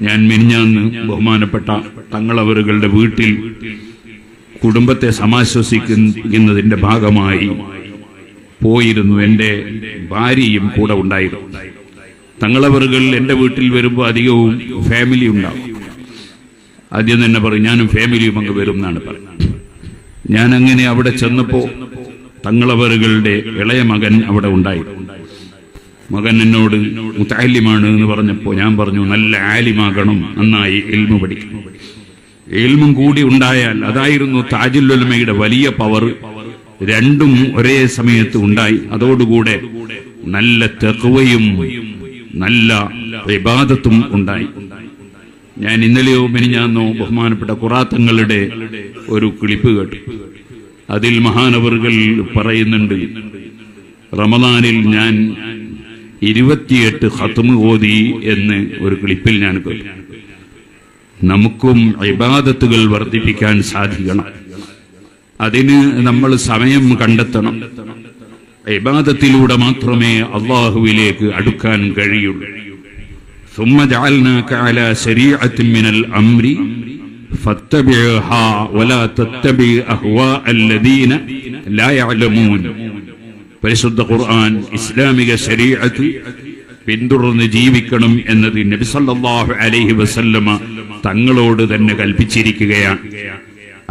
ഞാൻ മിനിഞ്ഞാന്ന് ബഹുമാനപ്പെട്ട തങ്ങളവറുകളുടെ വീട്ടിൽ കുടുംബത്തെ സമാശ്വസിക്കുന്നതിന്റെ ഭാഗമായി പോയിരുന്നു. എൻ്റെ ഭാര്യയും കൂടെ ഉണ്ടായിരുന്നു. തങ്ങളവറുകൾ എൻ്റെ വീട്ടിൽ വരുമ്പോൾ അധികവും ഫാമിലി ഉണ്ടാവും. ആദ്യം തന്നെ പറയും ഞാനും ഫാമിലിയും അങ്ങ് വരും എന്നാണ് പറയുന്നത്. ഞാൻ അങ്ങനെ അവിടെ ചെന്നപ്പോ തങ്ങളവറുകളുടെ ഇളയ മകൻ അവിടെ ഉണ്ടായിരുന്നു. മകൻ എന്നോട് മുതഅല്ലിമാണ് എന്ന് പറഞ്ഞപ്പോൾ ഞാൻ പറഞ്ഞു നല്ല ആലിമാകണം, നന്നായി ഇൽമു പഠിക്കണം. ഇൽമും കൂടി ഉണ്ടായാൽ അതായിരുന്നു താജുൽ ഉലമയുടെ വലിയ പവർ. രണ്ടും ഒരേ സമയത്ത് ഉണ്ടായി. അതോടുകൂടെ നല്ല തഖ്വയും നല്ല ഇബാദത്തും ഉണ്ടായി. ഞാൻ ഇന്നലെയോ മിനിഞ്ഞാന്നോ ബഹുമാനപ്പെട്ട ഖുറാത്തങ്ങളുടെ ഒരു ക്ലിപ്പ് കേട്ടു. അതിൽ മഹാനവറുകൾ പറയുന്നുണ്ട്, റമദാനിൽ ഞാൻ 28 ഖത്മ് ഓതി എന്ന് ഒരു ക്ലിപ്പിൽ ഞാൻ കേട്ടു. നമുക്കും ഇബാദത്തുകൾ വർദ്ധിപ്പിക്കാൻ സാധിക്കണം. അതിന് നമ്മൾ സമയം കണ്ടെത്തണം. ഇബാദത്തിലൂടെ മാത്രമേ അല്ലാഹുവിലേക്ക് അടുക്കാൻ കഴിയുള്ളൂ. ثم جعلناك على شريعة من الأمر فاتبعها ولا تتبع أهواء الذين لا يعلمون. പരിശുദ്ധ ഖുർആൻ ഇസ്ലാമിക ശരീഅത്ത് പിന്തുടർന്ന് ജീവിക്കണം എന്നത് നബി സല്ലല്ലാഹു അലൈഹി വസല്ലമ തങ്ങളോട് തന്നെ കൽപ്പിച്ചിരിക്കുകയാണ്.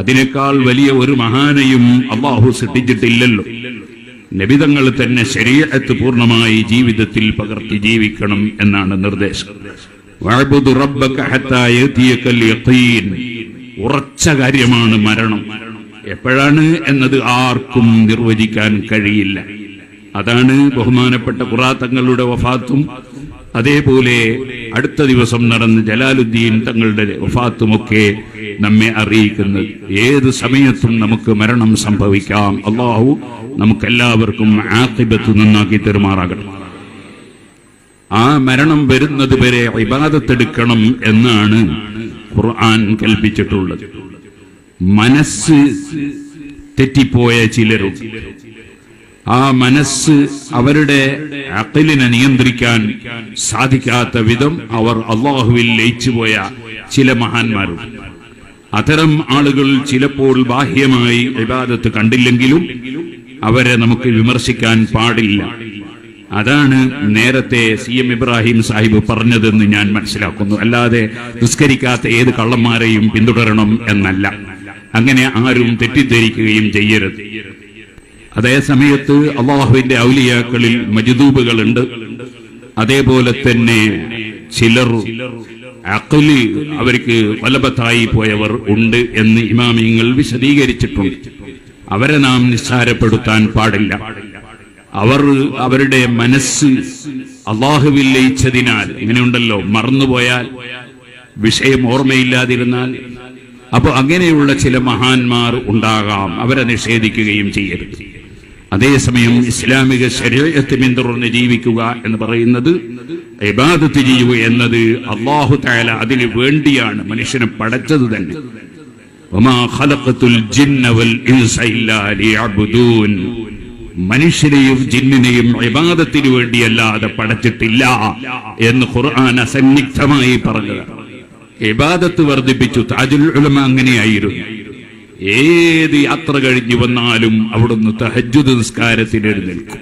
അതിനേക്കാൾ വലിയ ഒരു മഹാനെയും അല്ലാഹു സൃഷ്ടിച്ചിട്ടില്ലല്ലോ. നബിതങ്ങൾ തന്നെ ശരീഅത്ത് പൂർണ്ണമായി ജീവിതത്തിൽ പകർത്തി ജീവിക്കണം എന്നാണ് നിർദ്ദേശം. വഅബ്ദു റബ്ബക ഹത്താ യഅതിയകൽ യഖീൻ. ഉറച്ച കാര്യമാണ് മരണം. എപ്പോഴാണ് എന്നത് ആർക്കും നിർവചിക്കാൻ കഴിയില്ല. അതാണ് ബഹുമാനപ്പെട്ട ഖുറാത്തങ്ങളുടെ വഫാത്തും അതേപോലെ അടുത്ത ദിവസം നടന്ന ജലാലുദ്ദീൻ തങ്ങളുടെ വഫാത്തുമൊക്കെ നമ്മെ അറിയിക്കുന്നത്. ഏത് സമയത്തും നമുക്ക് മരണം സംഭവിക്കാം. അല്ലാഹു നമുക്കെല്ലാവർക്കും ആഖിബത്ത് നന്നാക്കി തെരുമാറാകണം. ആ മരണം വരുന്നത് വരെ ഇബാദത്തെടുക്കണം എന്നാണ് ഖുർആൻ കൽപ്പിച്ചിട്ടുള്ളത്. മനസ്സ് തെറ്റിപ്പോയ ചിലരുണ്ട്. ആ മനസ്സ് അവരുടെ അഖലിനെ നിയന്ത്രിക്കാൻ സാധിക്കാത്ത വിധം അവർ അല്ലാഹുവിൽ ലയിച്ചുപോയ ചില മഹാന്മാരുണ്ട്. അത്തരം ആളുകൾ ചിലപ്പോൾ ബാഹ്യമായി ഇബാദത്ത് കണ്ടില്ലെങ്കിലും അവരെ നമുക്ക് വിമർശിക്കാൻ പാടില്ല. അതാണ് നേരത്തെ CM ഇബ്രാഹിം സാഹിബ് പറഞ്ഞതെന്ന് ഞാൻ മനസ്സിലാക്കുന്നു. അല്ലാതെ നിസ്കരിക്കാത്ത ഏത് കള്ളന്മാരെയും പിന്തുടരണം എന്നല്ല. അങ്ങനെ ആരും തെറ്റിദ്ധരിക്കുകയും ചെയ്യരുത്. അതേ സമയത്ത് അല്ലാഹുവിന്റെ ഔലിയാക്കളിൽ മജ്ദൂബുകളുണ്ട്. അതേപോലെ തന്നെ ചിലർ അഖ്ലി അവർക്ക് വലബത്തായി പോയവർ ഉണ്ട് എന്ന് ഇമാമിയങ്ങൾ വിശദീകരിച്ചിട്ടുണ്ട്. അവരെ നാം നിസ്സാരപ്പെടുത്താൻ പാടില്ല. അവർ അവരുടെ മനസ്സ് അല്ലാഹുവിൽ ലയിച്ചതിനാൽ, ഇങ്ങനെയുണ്ടല്ലോ, മറന്നുപോയാൽ, വിഷയം ഓർമ്മയില്ലാതിരുന്നാൽ, അപ്പൊ അങ്ങനെയുള്ള ചില മഹാന്മാർ ഉണ്ടാകാം. അവരെ നിഷേധിക്കുകയും ചെയ്യരുത്. അതേസമയം ഇസ്ലാമിക ശരീഅത്ത് പിന്തുടർന്ന് ജീവിക്കുക എന്ന് പറയുന്നത്, ഇബാദത്ത് ചെയ്യുക എന്നത് അല്ലാഹു തആല അതിനു വേണ്ടിയാണ് മനുഷ്യനെ പടച്ചത് തന്നെ. വമാ ഖലഖതുൽ ജിന്ന വൽ ഇൻസ ഇല്ലാ ലിയഅ്ബുദൂൻ. മനുഷ്യനെയും ജിന്നിനെയും ഇബാദത്തിന് വേണ്ടിയല്ലാതെ പടച്ചിട്ടില്ല എന്ന് ഖുർആൻ അസന്നിഗ്ധമായി പറഞ്ഞത്. ഇബാദത്ത് വർദ്ധിപ്പിച്ചു. താജുൽ ഉലമ അങ്ങനെയായിരുന്നു. ഏത് യാത്ര കഴിഞ്ഞു വന്നാലും അവിടുന്ന് തഹജ്ജുദ് നിസ്കാരത്തിന് എഴുന്നേൽക്കും.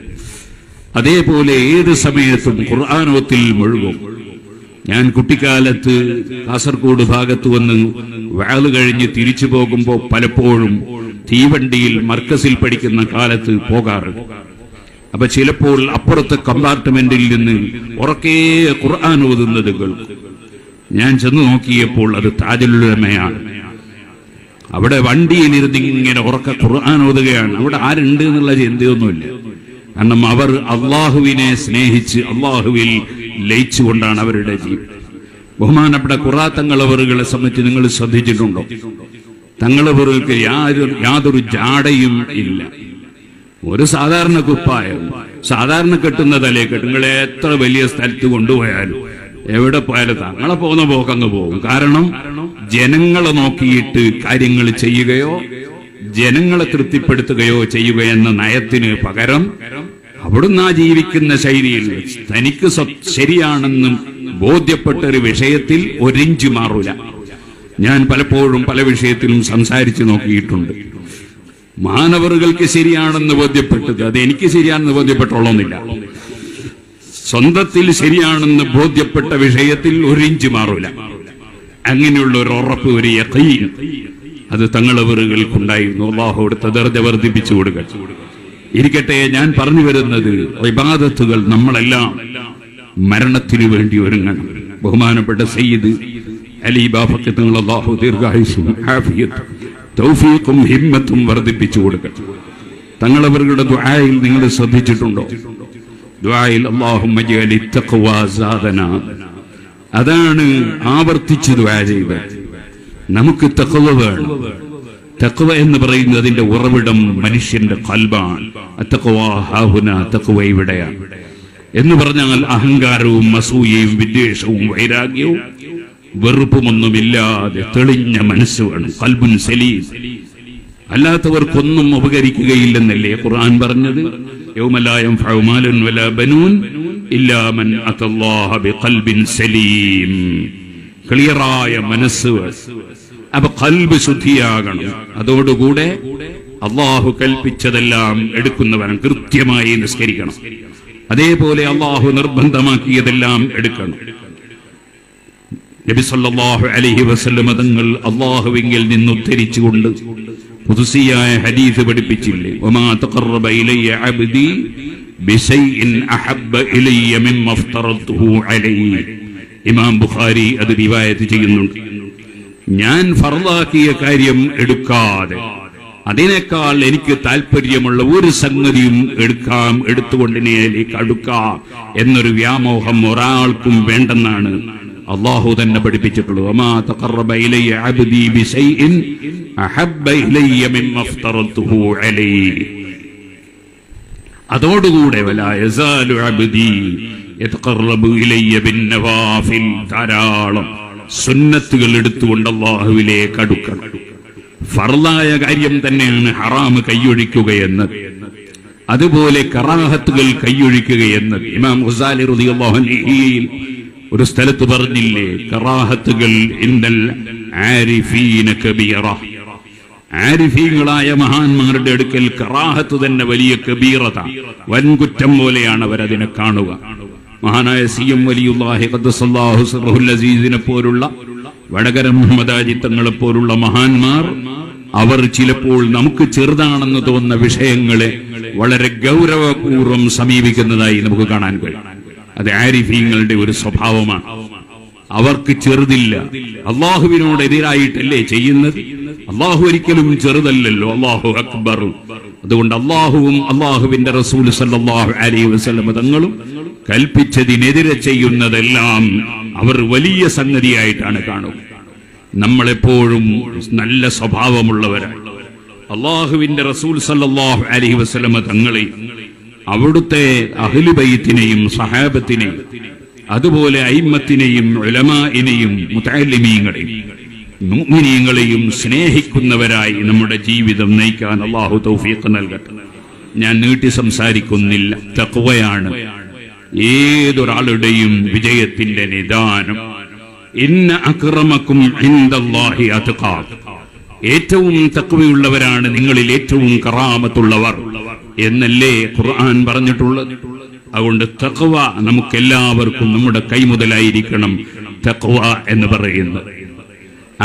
അതേപോലെ ഏത് സമയത്തും ഖുർആനോത്തിൽ മുഴുകും. ഞാൻ കുട്ടിക്കാലത്ത് കാസർഗോഡ് ഭാഗത്ത് വന്ന് വഅള് കഴിഞ്ഞ് തിരിച്ചു പോകുമ്പോൾ പലപ്പോഴും തീവണ്ടിയിൽ മർക്കസിൽ പഠിക്കുന്ന കാലത്ത് പോകാറുണ്ട്. അപ്പൊ ചിലപ്പോൾ അപ്പുറത്തെ കമ്പാർട്ട്മെന്റിൽ നിന്ന് ഉറക്കെ ഖുർആൻ ഓതുന്നത് കേൾക്കും. ഞാൻ ചെന്ന് നോക്കിയപ്പോൾ അത് താജുൽ ഉലമയാണ്. അവിടെ വണ്ടിയിലിരുന്ന് ഇങ്ങനെ ഉറക്കെ ഖുർആൻ ഓതുകയാണ്. അവിടെ ആരുണ്ട് എന്നുള്ള ചിന്തയൊന്നുമില്ല. കാരണം അവർ അള്ളാഹുവിനെ സ്നേഹിച്ച് അള്ളാഹുവിൽ ലയിച്ചുകൊണ്ടാണ് അവരുടെ ജീവിതം. ബഹുമാനപ്പെട്ട ഖുറാത്തങ്ങളവറുകളെ സംബന്ധിച്ച് നിങ്ങൾ ശ്രദ്ധിച്ചിട്ടുണ്ടോ? തങ്ങളവർക്ക് യാതൊരു ജാടയും ഇല്ല. ഒരു സാധാരണ കുപ്പായം സാധാരണ കെട്ടുന്ന തലേ കെട്ടും. നിങ്ങളെ എത്ര വലിയ സ്ഥലത്ത് കൊണ്ടുപോയാലും എവിടെ പോയാലും തങ്ങളെ പോകുന്ന പോക്കങ്ങ് പോകും. കാരണം ജനങ്ങളെ നോക്കിയിട്ട് കാര്യങ്ങൾ ചെയ്യുകയോ ജനങ്ങളെ തൃപ്തിപ്പെടുത്തുകയോ ചെയ്യുക എന്ന നയത്തിന് പകരം അവിടുന്ന് ആ ജീവിക്കുന്ന ശൈലിയിൽ തനിക്ക് ശരിയാണെന്നും ബോധ്യപ്പെട്ട ഒരു വിഷയത്തിൽ ഒരിഞ്ച് മാറൂല. ഞാൻ പലപ്പോഴും പല വിഷയത്തിലും സംസാരിച്ചു നോക്കിയിട്ടുണ്ട്. മാനവറുകൾക്ക് ശരിയാണെന്ന് ബോധ്യപ്പെട്ടത് അത് എനിക്ക് ശരിയാണെന്ന് ബോധ്യപ്പെട്ടോളന്നില്ല. സ്വന്തത്തിൽ ശരിയാണെന്ന് ബോധ്യപ്പെട്ട വിഷയത്തിൽ ഒരിഞ്ച് മാറൂല. അങ്ങനെയുള്ള ഒരു ഉറപ്പ്, ഒരു യഖീൻ അത് തങ്ങളവറുകൾക്കുണ്ടായിരുന്നു. അല്ലാഹു അവിടുത്തെ ദർജ വർദ്ധിപ്പിച്ചു കൊടുക്കുക. ഇരിക്കട്ടെ, ഞാൻ പറഞ്ഞു വരുന്നത് ഇബാദത്തുകൾ നമ്മളെല്ലാം മരണത്തിനു വേണ്ടി ഒരുങ്ങണം. ബഹുമാനപ്പെട്ട സയ്യിദ് അലി ബാഫഖി തങ്ങൾ അല്ലാഹു ദീർഘായുസ്സും ആഫിയത്തും തൗഫീഖും ഹിമ്മത്തും വർദ്ധിപ്പിച്ചു കൊടുക്കുക. തങ്ങളവരുടെ ദുആയിൽ നിങ്ങൾ ശ്രദ്ധിച്ചിട്ടുണ്ടോ? ദുആയിൽ അല്ലാഹുമ്മ ജഅലി തഖ്വാ സാദനാ, അതാണ് ആവർത്തിച്ച് ദുആ ചെയ്തത്. നമുക്ക് തഖ്വ വേണം. തഖ്വ എന്ന് പറയുന്നത് അതിന്റെ ഉറവിടം മനുഷ്യന്റെ ഖൽബാണ്. അത്തഖ്വാ ഹാഹുന, തഖ്വ ഇവിടെയാണ് എന്ന് പറഞ്ഞാൽ അഹങ്കാരവും അസൂയയും വിദ്വേഷവും വൈരാഗ്യവും വെറുപ്പുമൊന്നുമില്ലാതെ തെളിഞ്ഞ മനസ്സ് വേണം. ഖൽബുൻ സലീം. അല്ലാത്തവർക്കൊന്നും ഉപകരിക്കുകയില്ലെന്നല്ലേ ഖുർആൻ പറഞ്ഞത്? യൗമ ലാ യൻഫഉ മാലുൻ വലാ ബനൂൻ ഇല്ലാ മൻ അത്തല്ലാഹ ബിഖൽബിൻ സലീം. ക്ലിയറായ മനസ്സ്. അപ്പൊ ഖൽബ് ശുദ്ധിയാകണം. അതോടുകൂടെ അള്ളാഹു കൽപ്പിച്ചതെല്ലാം എടുക്കുന്നവൻ കൃത്യമായി നിസ്കരിക്കണം. അതേപോലെ അള്ളാഹു നിർബന്ധമാക്കിയതെല്ലാം എടുക്കണം. നബി സല്ലല്ലാഹു അലൈഹി വസല്ലം തങ്ങൾ അള്ളാഹുവിങ്കിൽ നിന്ന് ഉദ്ധരിച്ചുകൊണ്ട് ഖുദ്സിയായ ഹദീസ് പഠിപ്പിച്ചില്ലേ? വമാ തഖറബ ഇലയ്യ അബ്ദി ബിശൈഇൻ അഹബ്ബ ഇലയ്യ മിമ്മ അഫ്തറതുഹു അലൈഹി. ഇമാം ബുഖാരി അത് റിവായത്ത് ചെയ്യുന്നുണ്ട്. ഞാൻ ഫർളാക്കിയ കാര്യം എടുക്കാതെ അതിനേക്കാൾ എനിക്ക് താല്പര്യമുള്ള ഒരു സംഗതിയും എടുത്തുകൊണ്ടിനേക്ക് അടുക്കാം എന്നൊരു വ്യാമോഹം ഒരാൾക്കും വേണ്ടെന്നാണ് അള്ളാഹു തന്നെ പഠിപ്പിച്ചിട്ടുള്ളത്. വമാ തഖറബ ഇലയ്യ അബ്ദി ബിശൈഇൻ അഹബ്ബ ഇലയ്യ മിമ്മ അഫ്തറതുഹു അലൈഹി. അതോടുകൂടെ വലാ യസാലു അബ്ദി യതഖറബു ഇലയ്യ ബിന്നവാഫിൽ, ധാരാളം സുന്നത്തുകൾ എടുത്തുകൊണ്ട് അല്ലാഹുവിലേക്ക് അടുക്കണം. ഫർളായ കാര്യം തന്നെയാണ് ഹറാമ് കൈയൊഴിക്കുകയെന്നത്. അതുപോലെ കറാഹത്തുകൾ കൈയൊഴിക്കുകയെന്നത് ഇമാം ഗസാലി റളിയല്ലാഹു അൻഹു ഒരു സ്ഥലത്ത് പറഞ്ഞില്ലേ? കറാഹത്തുകൾ ഇന്നൽ ആരിഫീന കബീറ. ആരിഫീങ്ങളായ മഹാന്മാരുടെ അടുക്കൽ കറാഹത്ത് തന്നെ വലിയ കബീറത, വൻകുറ്റം പോലെയാണ് അവരതിനെ കാണുക. മഹാനായ സി.എം. വലിയുല്ലാഹി ഖദ്ദസല്ലാഹു സിർറഹുൽ അസീസിനെ പോലുള്ള, വടകര മുഹമ്മദ് ആജി തങ്ങളെ പോലുള്ള മഹാന്മാർ അവർ ചിലപ്പോൾ നമുക്ക് ചെറുതാണെന്ന് തോന്നുന്ന വിഷയങ്ങളെ വളരെ ഗൗരവപൂർവ്വം സമീപിക്കുന്നതായി നമുക്ക് കാണാൻ കഴിയും. അത് ആരിഫീങ്ങളുടെ ഒരു സ്വഭാവമാണ്. അവർക്ക് ചെറുതില്ല. അള്ളാഹുവിനോട് എതിരായിട്ടല്ലേ ചെയ്യുന്നത്? അള്ളാഹു ഒരിക്കലും ചെറുതല്ലല്ലോ, അള്ളാഹു അക്ബർ. അതുകൊണ്ട് അള്ളാഹുവും അള്ളാഹുവിന്റെ റസൂൽ സല്ലല്ലാഹു അലൈഹി വസല്ലം തങ്ങളും കൽപ്പിച്ചതിനെതിരെ ചെയ്യുന്നതെല്ലാം അവർ വലിയ സംഗതിയായിട്ടാണ് കാണുക. നമ്മളെപ്പോഴും നല്ല സ്വഭാവമുള്ളവരാണ്. അള്ളാഹുവിന്റെ റസൂൽ സല്ലല്ലാഹു അലൈഹി വസല്ലം തങ്ങളെയും അവിടുത്തെ അഹ്ലു ബൈത്തിനെയും സഹാബത്തിനെയും അതുപോലെ അയിമ്മത്തിനെയും ഉലമാഇനെയും മുതഅല്ലിമീങ്ങളെയും മുഅ്മിനീങ്ങളെയും സ്നേഹിക്കുന്നവരായി നമ്മുടെ ജീവിതം നയിക്കാൻ അല്ലാഹു തൗഫീഖ് നൽകട്ടെ. ഞാൻ നീട്ടി സംസാരിക്കുന്നില്ല. തഖ്വയാണ് ഏതൊരാളുടെയും വിജയത്തിന്റെ നിദാനം. ഇന്ന അക്രമക്കും ഇൻദല്ലാഹി അത്ഖാക്കും. ഏറ്റവും തഖ്വയുള്ളവരാണ് നിങ്ങളിൽ ഏറ്റവും കറാമത്തുള്ളവർ എന്നല്ലേ ഖുർആൻ പറഞ്ഞിട്ടുള്ളത്. അതുകൊണ്ട് തഖ്വ നമുക്കെല്ലാവർക്കും നമ്മുടെ കൈമുതലായിരിക്കണം. തഖ്വ എന്ന് പറയുന്നത്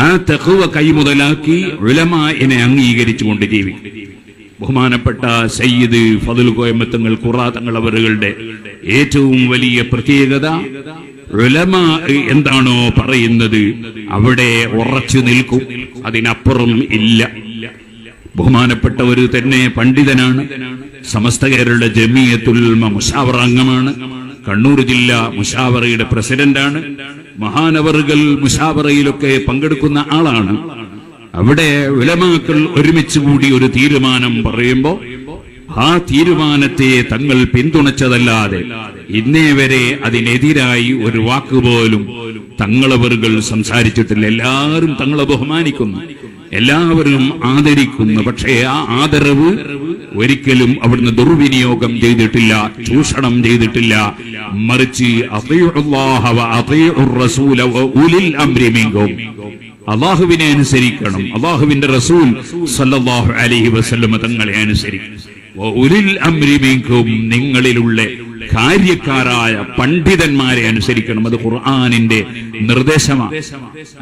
ആ തഖ്വ കൈമുതലാക്കി ഉലമാഇനെ അംഗീകരിച്ചുകൊണ്ട് ജീവിക്കും. ബഹുമാനപ്പെട്ട സയ്യിദ് ഫضل കോയമ്പത്തങ്ങൾ ഖുറാ തങ്ങൾ അവരുടെ ഏറ്റവും വലിയ പ്രത്യേകത ഉലമാ എന്താണോ പറയുന്നത് അവിടെ ഉറച്ചു നിൽക്കും, അതിനപ്പുറം ഇല്ല. ബഹുമാനപ്പെട്ട ഒരു തന്നെ പണ്ഡിതനാണ്. സമസ്ത കേരള ജമിയത്തുൽ ഉലമ മുശാവറ അംഗമാണ്. കണ്ണൂർ ജില്ലാ മുശാവറയുടെ പ്രസിഡന്റാണ്. മഹാനവറുകൾ മുശാവറയിലൊക്കെ പങ്കെടുക്കുന്ന ആളാണ്. അവിടെ ഉലമാക്കൾ ഒരുമിച്ച് കൂടി ഒരു തീരുമാനം പറയുമ്പോൾ ആ തീരുമാനത്തെ തങ്ങൾ പിന്തുണച്ചതല്ലാതെ ഇന്നേ വരെ അതിനെതിരായി ഒരു വാക്കുപോലും തങ്ങളവറുകൾ സംസാരിച്ചിട്ടില്ല. എല്ലാവരും തങ്ങളെ ബഹുമാനിക്കുന്നു, എല്ലാവരും ആദരിക്കുന്നു. പക്ഷേ ആ ആദരവ് ഒരിക്കലും അവിടുന്ന് ദുർവിനിയോഗം ചെയ്തിട്ടില്ല, ചൂഷണം ചെയ്തിട്ടില്ല. മറിച്ച് അطീഉല്ലാഹ വ അطീഉർ റസൂല വ ഉലിൽ അംരി മിൻകും, അല്ലാഹുവിനെ അനുസരിക്കണം, അല്ലാഹുവിന്റെ റസൂൽ സല്ലല്ലാഹു അലൈഹി വസല്ലം തങ്ങളെ അനുസരിക്കണം. വ ഉലിൽ അംരി മിൻകും, നിങ്ങളിലുള്ള കാര്യക്കാരായ പണ്ഡിതന്മാരെ അനുസരിക്കണം. അത് ഖുർആനിന്റെ നിർദ്ദേശമാണ്.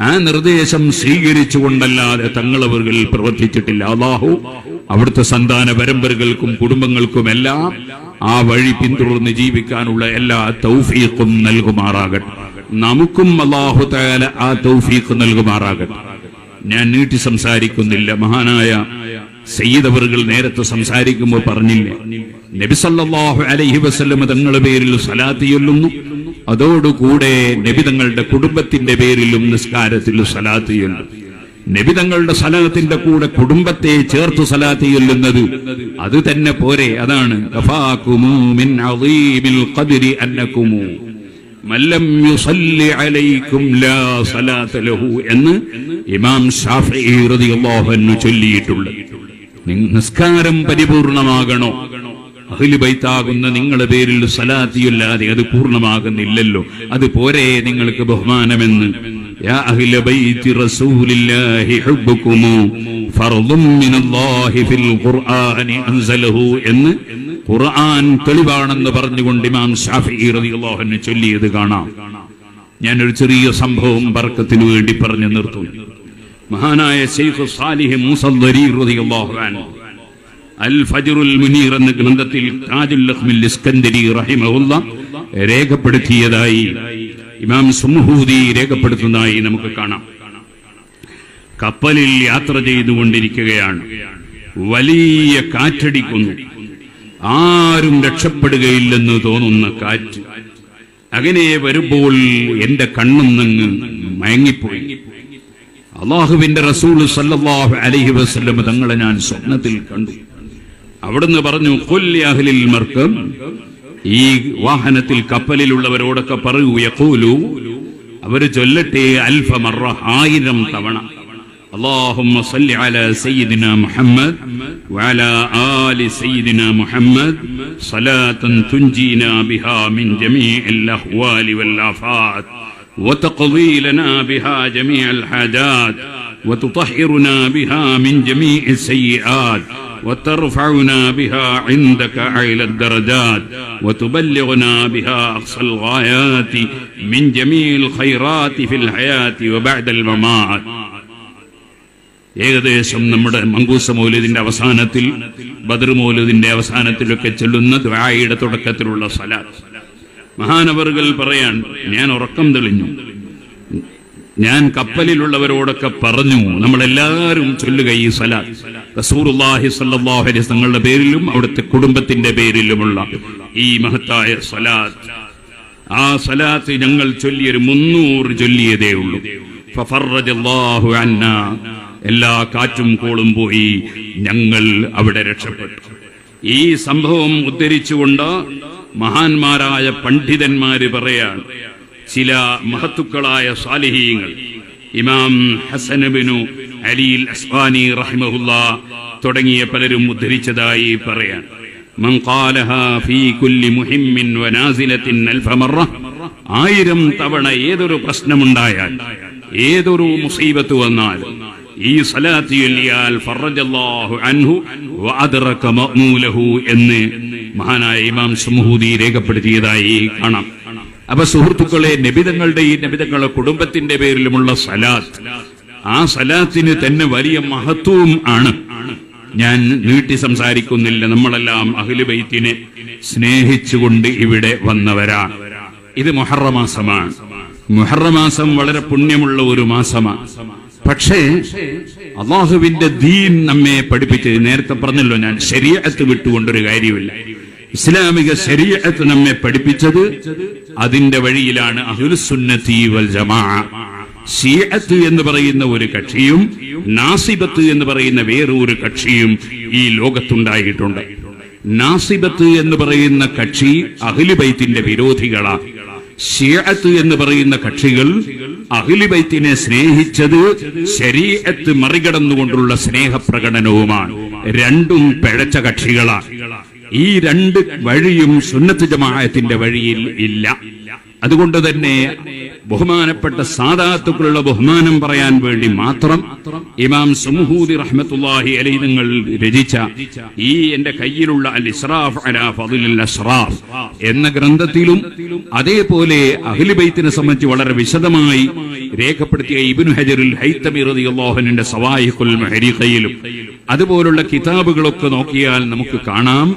ആ നിർദ്ദേശം സ്വീകരിച്ചുകൊണ്ടല്ലാതെ തങ്ങളവர்கள் പ്രവർത്തിച്ചിട്ടില്ല. അല്ലാഹു അവിടുത്തെ സന്താന പരമ്പരകൾക്കും കുടുംബങ്ങൾക്കുമെല്ലാം ആ വഴി പിന്തുടർന്ന് ജീവിക്കാനുള്ള എല്ലാ തൗഫീഖും നൽകുമാറാകട്ടെ. നമുക്കും അല്ലാഹു തആല ആ തൗഫീഖ് നൽകുമാറാകട്ടെ. ഞാൻ നീട്ടി സംസാരിക്കുന്നില്ല. മഹാനായ സയ്യിദ് അവറുകൾ നേരത്തെ സംസാരിക്കുമ്പോൾ പറഞ്ഞില്ലേ, നബി സല്ലല്ലാഹു അലൈഹി വസല്ലം തങ്ങളുടെ പേരിൽ സ്വലാത്ത് ചൊല്ലുന്നു, അതോടുകൂടെ നബി തങ്ങളുടെ കുടുംബത്തിന്റെ പേരിലും നിസ്കാരത്തിൽ സ്വലാത്ത് ചൊല്ലും. നബി തങ്ങളുടെ സ്വലാത്തിന്റെ കൂടെ കുടുംബത്തെ ചേർത്ത് സ്വലാത്ത് ചൊല്ലുന്നത് അത് തന്നെ പോരെ. അതാണ് കഫാകുമു മിൻ അളീമിൽ ഖദ്രി അന്നകുമു മല്ലം യുസല്ലി അലൈക്കും ലാ സ്വലാത്ത ലഹു എന്ന് ഇമാം ശാഫിഈ റളിയല്ലാഹു അൻഹു ചൊല്ലിയിട്ടുള്ളത്. നിസ്കാരം പരിപൂർണമാകണോ? അഹ്ലു ബൈത്താകുന്ന നിങ്ങളുടെ പേരിൽ സ്വലാത്തിയല്ലാതെ അത് പൂർണ്ണമാകുന്നില്ലല്ലോ. അത് പോരെ നിങ്ങൾക്ക് ബഹുമാനമെന്ന്. യാ അഹ്ല ബൈത്തി റസൂലില്ലാഹി ഹുബ്ബുകും ഫർദും മിനല്ലാഹി ഫിൽ ഖുർആനി അൻസലഹു എന്ന് ഖുർആൻ തെളിവാണെന്ന് പറഞ്ഞുകൊണ്ട് ഇമാം ശാഫിഈ റളിയല്ലാഹു അൻഹു ചൊല്ലിയത് കാണാം. ഞാനൊരു ചെറിയ സംഭവം ബർക്കത്തിനു വേണ്ടി പറഞ്ഞു നിർത്തുന്നു. മഹാനായ ശൈഖ് സാലിഹ് മൂസദ്ദരി റളിയല്ലാഹു അൻഹു അൽ ഫജ്റുൽ മുനീർ എന്ന ഗ്രന്ഥത്തിൽ താജുൽ ലഖ്മിൽ ഇസ്കന്ദരി റഹിമഹുല്ലാഹ് രേഖപ്പെടുത്തിയതായി ഇമാം സുംഹൂദി രേഖപ്പെടുത്തുന്നതായി നമുക്ക് കാണാം. കപ്പലിൽ യാത്ര ചെയ്തുകൊണ്ടിരിക്കുകയാണ്. വലിയ കാറ്റടിക്കുന്നു. ആരും രക്ഷപ്പെടുകയില്ലെന്ന് തോന്നുന്ന കാറ്റ്. അങ്ങനെ വരുമ്പോൾ എന്റെ കണ്ണൊന്നങ്ങ് മയങ്ങിപ്പോയി. അല്ലാഹുവിന്റെ റസൂൽ സല്ലല്ലാഹു അലൈഹി വസല്ലം തങ്ങളെ ഞാൻ സ്വപ്നത്തിൽ കണ്ടു. അവിടുന്ന് പറഞ്ഞു, ഖുൽ യാ അഹ്ലിൽ മർകം, ഈ വാഹനത്തിൽ കപ്പലിലുള്ളവരോടൊക്കെ പറയൂ, യഖൂലു, അവർ ചൊല്ലട്ടെ, അൽഫ മറ, 1000 തവണ, اللهم صل على سيدنا محمد وعلى آل سيدنا محمد صلاة تنجينا بها من جميع الأهوال والآفات وتقضي لنا بها جميع الحاجات وتطهرنا بها من جميع السيئات وترفعنا بها عندك أعلى الدرجات وتبلغنا بها أقصى الغايات من جميع الخيرات في الحياة وبعد الممات. ഏകദേശം നമ്മുടെ മങ്കൂസ മൗലിദിന്റെ അവസാനത്തിൽ, ബദർ മൗലിദിന്റെ അവസാനത്തിലൊക്കെ ചൊല്ലുന്ന ദുആയുടെ തുടക്കത്തിലുള്ള സ്വലാത്ത്. മഹാനവറുകൾ പറയാൻ, ഞാൻ ഉറക്കം തെളിഞ്ഞു. ഞാൻ കപ്പലിലുള്ളവരോടൊക്കെ പറഞ്ഞു, നമ്മളെല്ലാവരും ചൊല്ലുക ഈ സ്വലാത്ത്. റസൂലുള്ളാഹി സ്വല്ലല്ലാഹു അലൈഹി വസല്ലം തങ്ങളുടെ പേരിലും അവിടുത്തെ കുടുംബത്തിന്റെ പേരിലുമുള്ള ഈ മഹത്തായ സ്വലാത്ത്. ആ സ്വലാത്ത് ഞങ്ങൾ ചൊല്ലിയൊരു 300 ചൊല്ലിയതേ ഉള്ളൂ. ഫഫറജല്ലാഹു അന്നാ, എല്ലാ കാറ്റും കോളും പോയി, ഞങ്ങൾ അവിടെ രക്ഷപ്പെട്ടു. ഈ സംഭവം ഉദ്ധരിച്ചുകൊണ്ട് മഹാന്മാരായ പണ്ഡിതന്മാര് പറയാൻ, ചില മഹത്തുക്കളായ സാലിഹീങ്ങൾ, ഇമാം ഹസൻ ഇബ്നു അലി അൽ അസ്വാനി റഹിമഹുല്ലാഹ് തുടങ്ങിയ പലരും ഉദ്ധരിച്ചതായി പറയാൻ, മൻ ഖാലഹാ ഫീ കുല്ലി മുഹിമ്മിൻ വനാസിലത്തിൻ അൽഫ മറ, 1000 തവണ ഏതൊരു പ്രശ്നമുണ്ടായാൽ, ഏതൊരു മുസീബത്ത് വന്നാൽ ഈ സ്വലാത്ത് ചൊല്ലിയാൽ ഫറജല്ലാഹു അൻഹു വഅദ്റക മഅ്മൂലഹു എന്ന് മഹാനായ ഇമാം സുംഹൂദി രേഖപ്പെടുത്തിയതായി കാണാം. അപ്പൊ സുഹൃത്തുക്കളെ, നബിതങ്ങളുടെ ഈ നബിതങ്ങളുടെ കുടുംബത്തിന്റെ പേരിലുമുള്ള സലാത്ത്, ആ സലാത്തിന് തന്നെ വലിയ മഹത്വവും ആണ്. ഞാൻ നീട്ടി സംസാരിക്കുന്നില്ല. നമ്മളെല്ലാം അഹ്ലു ബൈത്തിനെ സ്നേഹിച്ചുകൊണ്ട് ഇവിടെ വന്നവരാണ്. ഇത് മുഹറം മാസമാണ്. മുഹറം മാസം വളരെ പുണ്യമുള്ള ഒരു മാസമാണ്. പക്ഷേ അല്ലാഹുവിന്റെ ദീൻ നമ്മെ പഠിപ്പിച്ചത്, നേരത്തെ പറഞ്ഞല്ലോ ഞാൻ, ശരീഅത്ത് വിട്ടുകൊണ്ടൊരു കാര്യമില്ല. ഇസ്ലാമിക ശരീഅത്ത് നമ്മെ പഠിപ്പിച്ചത് അതിന്റെ വഴിയിലാണ്. അഹ്ലുസുന്നത്തി വൽ ജമാഅ. ശീഅത്ത് എന്ന് പറയുന്ന ഒരു കക്ഷിയും നാസിബത്ത് എന്ന് പറയുന്ന വേറൊരു കക്ഷിയും ഈ ലോകത്തുണ്ടായിട്ടുണ്ട്. നാസിബത്ത് എന്ന് പറയുന്ന കക്ഷി അഹ്ലു ബൈത്തിന്റെ വിരോധികളാണ്. ശിയഅത്ത് എന്ന് പറയുന്ന കക്ഷികൾ അഹ്ലു ബൈത്തിനെ സ്നേഹിച്ചത് ശരീഅത്ത് മറികടന്നുകൊണ്ടുള്ള സ്നേഹപ്രകടനവുമാണ്. രണ്ടും പിഴച്ച കക്ഷികളാണ്. ഈ രണ്ട് വഴിയും സുന്നത്ത് ജമാഅത്തിന്റെ വഴിയിൽ ഇല്ല. അതുകൊണ്ട് തന്നെ ബഹുമാനപ്പെട്ട സാദാത്തുക്കളുടെ ബഹുമാനം പറയാൻ വേണ്ടി മാത്രം ഇമാം സുംഹൂദി റഹ്മത്തുള്ളാഹി അലൈഹി നിങ്ങൾ രചിച്ച ഈ എന്റെ കയ്യിലുള്ള അൽ ഇസ്റാഫ് അലാ ഫളിൽ അസ്റാഫ് എന്ന ഗ്രന്ഥത്തിലും അതേപോലെ അഹ്ലു ബൈത്തിനെ സംബന്ധിച്ച് വളരെ വിശദമായി രേഖപ്പെടുത്തിയ ഇബ്നു ഹജറുൽ ഹൈതമി റളിയല്ലാഹു അൻഹുവിന്റെ സവായിഖുൽ മുഹരിഖയിലും അതുപോലുള്ള കിതാബുകളൊക്കെ നോക്കിയാൽ നമുക്ക് കാണാം,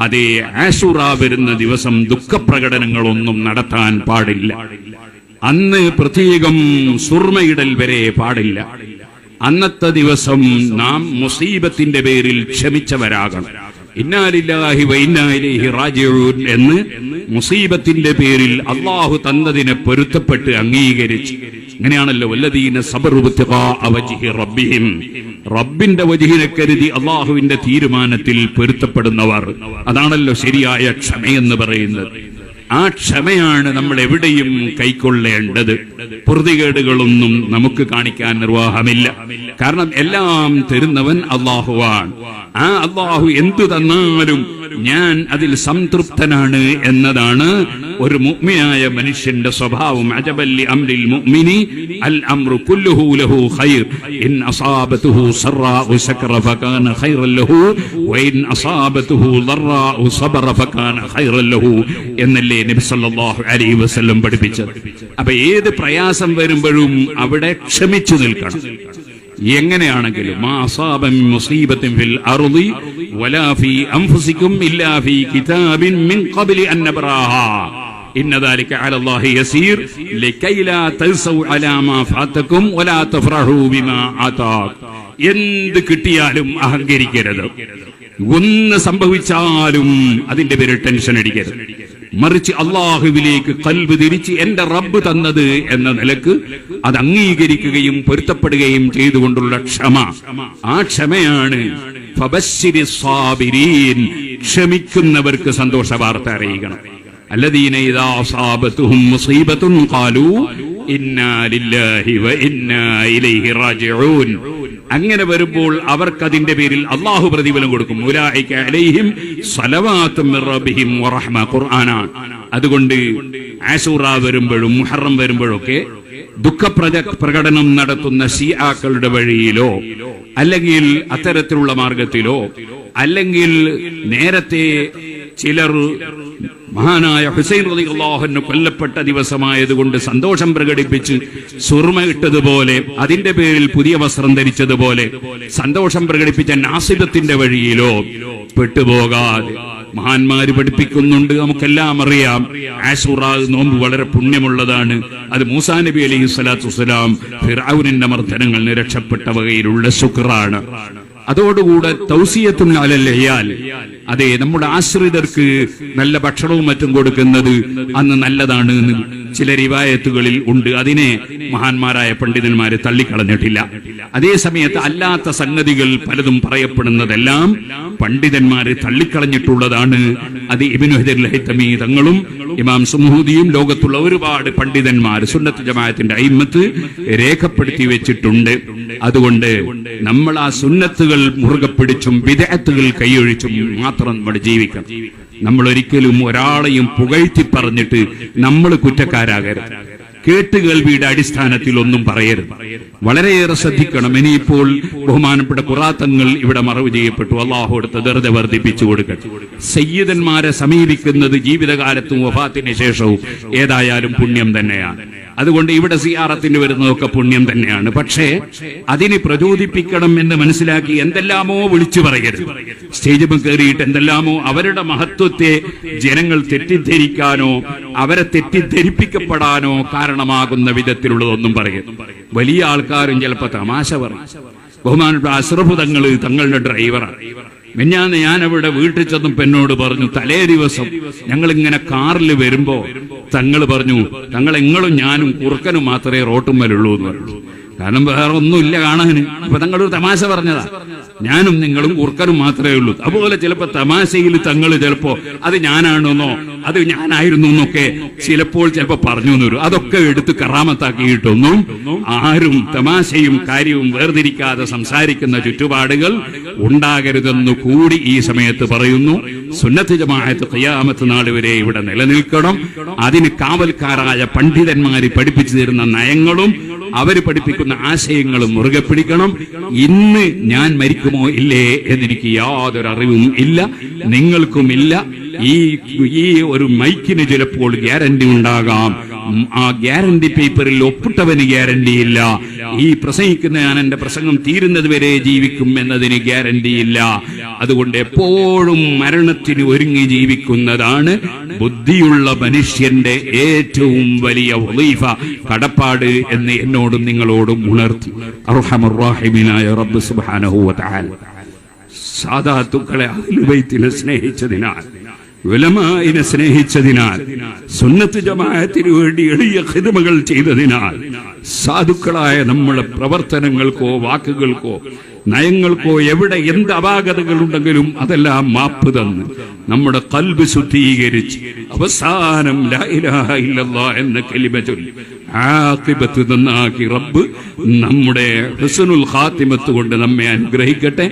അതേ ആശുറ വരുന്ന ദിവസം ദുഃഖപ്രകടനങ്ങളൊന്നും നടത്താൻ പാടില്ല. അന്ന് പ്രത്യേകം സുർമയിടൽ വരെ പാടില്ല. അന്നത്തെ ദിവസം നാം മുസീബത്തിന്റെ പേരിൽ ക്ഷമിച്ചവരാകണം. ഇന്നാ ലില്ലാഹി വ ഇന്നാ ഇലൈഹി റാജിഊൻ എന്ന് മുസീബത്തിന്റെ പേരിൽ അള്ളാഹു തന്നതിനെ പൊരുത്തപ്പെട്ട് അംഗീകരിച്ച്, അങ്ങനെയാണല്ലോ വല്ലദീന സബറു ഇബ്തിഗാഅ വജ്ഹി റബ്ബിഹിം, റബ്ബിന്റെ വജ്ഹിനെ കരുതി അള്ളാഹുവിന്റെ തീരുമാനത്തിൽ പൊരുത്തപ്പെടുന്നവർ. അതാണല്ലോ ശരിയായ ക്ഷമയെന്ന് പറയുന്നത്. ആ ക്ഷമയാണ് നമ്മൾ എവിടെയും കൈക്കൊള്ളേണ്ടത്. പൊറുതികേടുകളൊന്നും നമുക്ക് കാണിക്കാൻ നിർവാഹമില്ല. കാരണം എല്ലാം തരുന്നവൻ അള്ളാഹുവാണ്. ആ അള്ളാഹു എന്തു തന്നാലും ഞാൻ അതിൽ സംതൃപ്തനാണ് എന്നതാണ് ഒരു മുഅ്മിനായ മനുഷ്യന്റെ സ്വഭാവം. അജബല്ലി അംരിൽ മുഅ്മിനി അൽ അംറു കുല്ലുഹു ലഹു ഖൈർ ഇൻ അസാബതുഹു സറാഉ ശകറ ഫകാന ഖൈറൻ ലഹു വ ഇൻ അസാബതുഹു ദറാഉ സബറ ഫകാന ഖൈറൻ ലഹു എന്നല്ലേ നബി സല്ലല്ലാഹു അലൈഹി വസല്ലം പഠിപ്പിച്ചത്. അപ്പൊ ഏത് പ്രയാസം വരുമ്പോഴും അവിടെ ക്ഷമിച്ചു നിൽക്കണം. എങ്ങനെയാണെങ്കിലും മാ അസാബ മിൻ മുസീബത്തിൻ ഫിൽ അർളി വലാ ഫീ അൻഫുസികും ഇല്ലാ ഫീ കിതാബിൻ മിൻ ഖബ്ലി അൻ നബ്റാഹാ ഇന്ന ദാലിക അലല്ലാഹി യസീർ ലകൈ ലാ തൻസൗ അലാ മാ ഫാതകും വലാ തഫറഹു ബിമാ ആതാക്. എന്ത് കിട്ടിയാലും അഹങ്കരിക്കരുത്. ഒന്ന് സംഭവിച്ചാലും അതിന്റെ പേരിൽ ടെൻഷൻ അടിക്കരുത്. മറിച്ച് അള്ളാഹുവിലേക്ക് ഖൽബ് തിരിച്ച് എന്റെ റബ്ബ് തന്നത് എന്ന നിലക്ക് അത് അംഗീകരിക്കുകയും പൊരുത്തപ്പെടുകയും ചെയ്തുകൊണ്ടുള്ള ക്ഷമ, ആ ക്ഷമയാണ് ഫബശ്ശിരി സ്വാബിരീൻ, ക്ഷമിക്കുന്നവർക്ക് സന്തോഷ വാർത്ത അറിയിക്കണം. അല്ലദീന ഇദാ അസാബതുഹും മുസീബത്തുൻ ഖാലൂ ഇന്നാ ലില്ലാഹി വ ഇന്നാ ഇലൈഹി റാജിഊൻ. അങ്ങനെ വരുമ്പോൾ അവർക്കതിന്റെ പേരിൽ അള്ളാഹു പ്രതിഫലം കൊടുക്കും. ഉലൈക അലൈഹിം സ്വലവാത്തും മിർ റബ്ബിഹിം വറഹ്മ, ഖുർആനാണ്. അതുകൊണ്ട് ആശൂറ വരുമ്പോഴും മുഹറം വരുമ്പോഴൊക്കെ ദുഃഖപ്രകടനം നടത്തുന്ന ശിയാക്കളുടെ വഴിയിലോ അല്ലെങ്കിൽ അത്തരത്തിലുള്ള മാർഗത്തിലോ അല്ലെങ്കിൽ നേരത്തെ ചിലർ മഹാനായ ഹുസൈൻ റളിയല്ലാഹു അൻഹു കൊല്ലപ്പെട്ട ദിവസമായതുകൊണ്ട് സന്തോഷം പ്രകടിപ്പിച്ച് സുർമ ഇട്ടതുപോലെ അതിന്റെ പേരിൽ പുതിയ വസ്ത്രം ധരിച്ചതുപോലെ സന്തോഷം പ്രകടിപ്പിച്ച നാസിബത്തിന്റെ വഴിയിലോ പെട്ടുപോകാതെ മഹാന്മാര് പഠിപ്പിക്കുന്നുണ്ട്. നമുക്കെല്ലാം അറിയാം, ആശൂറ നോമ്പ് വളരെ പുണ്യമുള്ളതാണ്. അത് മൂസാ നബി അലൈഹി സ്വലാത്തു വസ്സലാം ഫിർഔനിന്റെ മർദ്ദനങ്ങളിൽ നിന്ന് രക്ഷപ്പെട്ട വകയിലുള്ള ശുക്റാണ്. അതോടുകൂടെ തൗസിയത്തുൻ അലൽ ഇയാൽ, അതെ നമ്മുടെ ആശ്രിതർക്ക് നല്ല ഭക്ഷണവും മറ്റും കൊടുക്കുന്നത് അന്ന് നല്ലതാണ് എന്ന് ചില റിവായത്തുകളിൽ ഉണ്ട്. അതിനെ മഹാന്മാരായ പണ്ഡിതന്മാരെ തള്ളിക്കളഞ്ഞിട്ടില്ല. അതേ സമയത്ത് അല്ലാത്ത സംഗതികൾ പലതും പറയപ്പെടുന്നതെല്ലാം പണ്ഡിതന്മാരെ തള്ളിക്കളഞ്ഞിട്ടുള്ളതാണ്. അത് ഇബ്നു ഹജറുൽ ഹൈതമി തങ്ങളും ഇമാം സുംഹൂദിയും ലോകത്തുള്ള ഒരുപാട് പണ്ഡിതന്മാർ സുന്നത്ത് ജമാഅത്തിന്റെ അയിമ്മത്ത് രേഖപ്പെടുത്തി വെച്ചിട്ടുണ്ട്. അതുകൊണ്ട് നമ്മൾ ആ സുന്നത്തുകൾ മുറുകെ പിടിച്ചും ബിദ്അത്തുകൾ കൈയൊഴിച്ചും മാത്രം നമ്മൾ ജീവിക്കണം. നമ്മൾ ഒരിക്കലും ഒരാളെയും പുകഴ്ത്തി പറഞ്ഞിട്ട് നമ്മൾ കുറ്റക്കാരാകരുത്. കേട്ടുകേൾവിയുടെ അടിസ്ഥാനത്തിൽ ഒന്നും പറയരുത്. വളരെയേറെ ശ്രദ്ധിക്കണം. ഇനിയിപ്പോൾ ബഹുമാനപ്പെട്ട ഖുറാത്തങ്ങൾ ഇവിടെ മറവ് ചെയ്യപ്പെട്ടു. അള്ളാഹു അടുത്ത് ദർജ വർദ്ധിപ്പിച്ചു കൊടുക്കട്ടെ. സയ്യിദന്മാരെ സമീപിക്കുന്നത് ജീവിതകാലത്തും വഫാത്തിന് ശേഷവും ഏതായാലും പുണ്യം തന്നെയാണ്. അതുകൊണ്ട് ഇവിടെ സിയാറത്തിന് വരുന്നതൊക്കെ പുണ്യം തന്നെയാണ്. പക്ഷേ അതിനെ പ്രചോദിപ്പിക്കണം എന്ന് മനസ്സിലാക്കി എന്തെല്ലാമോ വിളിച്ചു പറയരുത്. സ്റ്റേജിൽ കയറിയിട്ട് എന്തെല്ലാമോ അവരുടെ മഹത്വത്തെ ജനങ്ങൾ തെറ്റിദ്ധരിക്കാനോ അവരെ തെറ്റിദ്ധരിപ്പിക്കപ്പെടാനോ കാരണമാകുന്ന വിധത്തിലുള്ളതൊന്നും പറയരുത്. വലിയ ആൾക്കാരും ചിലപ്പോൾ തമാശ പറയും. ബഹുമാനപ്പെട്ട അഷ്റഫ് തങ്ങളുടെ ഡ്രൈവറാണ്. മിഞ്ഞാന്ന് ഞാൻ അവിടെ വീട്ടിൽ ചെന്നപ്പോ എന്നോട് പറഞ്ഞു, തലേ ദിവസം ഞങ്ങൾ ഇങ്ങനെ കാറിൽ വരുമ്പോ തങ്ങൾ പറഞ്ഞു, തങ്ങൾ എങ്ങളും ഞാനും കുറുക്കനും മാത്രമേ റോട്ടുമ്മലുള്ളൂ എന്ന് പറഞ്ഞു. കാരണം വേറെ ഒന്നുമില്ല കാണാൻ. അപ്പൊ തങ്ങളൊരു തമാശ പറഞ്ഞതാ. ഞാനും നിങ്ങളും കുർക്കനും മാത്രമേ ഉള്ളൂ. അതുപോലെ ചിലപ്പോ തമാശയിൽ തങ്ങൾ ചിലപ്പോ അത് ഞാനാണെന്നോ അത് ഞാനായിരുന്നു എന്നൊക്കെ ചിലപ്പോൾ പറഞ്ഞു എന്ന് വരും. അതൊക്കെ എടുത്ത് കറാമത്താക്കിയിട്ടൊന്നും ആരും തമാശയും കാര്യവും വേർതിരിക്കാതെ സംസാരിക്കുന്ന ചുറ്റുപാടുകൾ ഉണ്ടാകരുതെന്ന് കൂടി ഈ സമയത്ത് പറയുന്നു. സുന്നത്ത് ജമാഅത്ത് ഖിയാമത്ത് നാൾ വരെ ഇവിടെ നിലനിൽക്കണം. അതിന് കാവൽക്കാരായ പണ്ഡിതന്മാര് പഠിപ്പിച്ചു തരുന്ന നയങ്ങളും അവര് പഠിപ്പിക്കുന്ന ആശയങ്ങളും മുറുകെ പിടിക്കണം. ഇന്ന് ഞാൻ മരിക്കുമോ ഇല്ലേ എന്നെനിക്ക് യാതൊരു അറിവും ഇല്ല, നിങ്ങൾക്കുമില്ല. ഈ ഒരു മൈക്കിന് ചിലപ്പോൾ ഗ്യാരണ്ടി ഉണ്ടാകാം. ആ ഗ്യാരണ്ടി പേപ്പറിൽ ഒപ്പിട്ടവന് ഗ്യാരണ്ടിയില്ല. ഈ പ്രസംഗിക്കുന്ന ഞാൻ എന്റെ പ്രസംഗം തീരുന്നത് വരെ ജീവിക്കും എന്നതിന് ഗ്യാരണ്ടിയില്ല. അതുകൊണ്ട് എപ്പോഴും മരണത്തിന് ഒരുങ്ങി ജീവിക്കുന്നതാണ് ബുദ്ധിയുള്ള മനുഷ്യന്റെ ഏറ്റവും വലിയ വളീഫ, കടപ്പാട് എന്ന് എന്നോടും നിങ്ങളോടും ഉണർത്തി അർഹമർ റഹീമിനായ റബ്ബ് സുബ്ഹാനഹു വ തആല സാദാത്തുക്കളെ അഹ്ലുൽ ബൈത്തിനെ സ്നേഹിച്ചതിനാൽ, ഉലമാഇനെ സ്നേഹിച്ചതിനാൽ, സുന്നത്ത് ജമാഅത്തിന് വേണ്ടി എളിയ ഖിദ്മകൾ ചെയ്തതിനാൽ, സാധുക്കളായ നമ്മുടെ പ്രവർത്തനങ്ങൾക്കോ വാക്കുകൾക്കോ നയങ്ങൾക്കോ എവിടെ എന്ത് അപാകതകളുണ്ടെങ്കിലും അതെല്ലാം മാപ്പ് തന്ന് നമ്മുടെ ഖൽബ് ശുദ്ധീകരിച്ച് അവസാനം ലാ ഇലാഹ ഇല്ലല്ലാഹ് എന്ന കലിമ ചൊല്ലി ആഖിബത്ത് നന്നാക്കി റബ്ബ് നമ്മുടെ ഹുസ്നുൽ ഖാത്തിമത്ത് കൊണ്ട് നമ്മെ അനുഗ്രഹിക്കട്ടെ.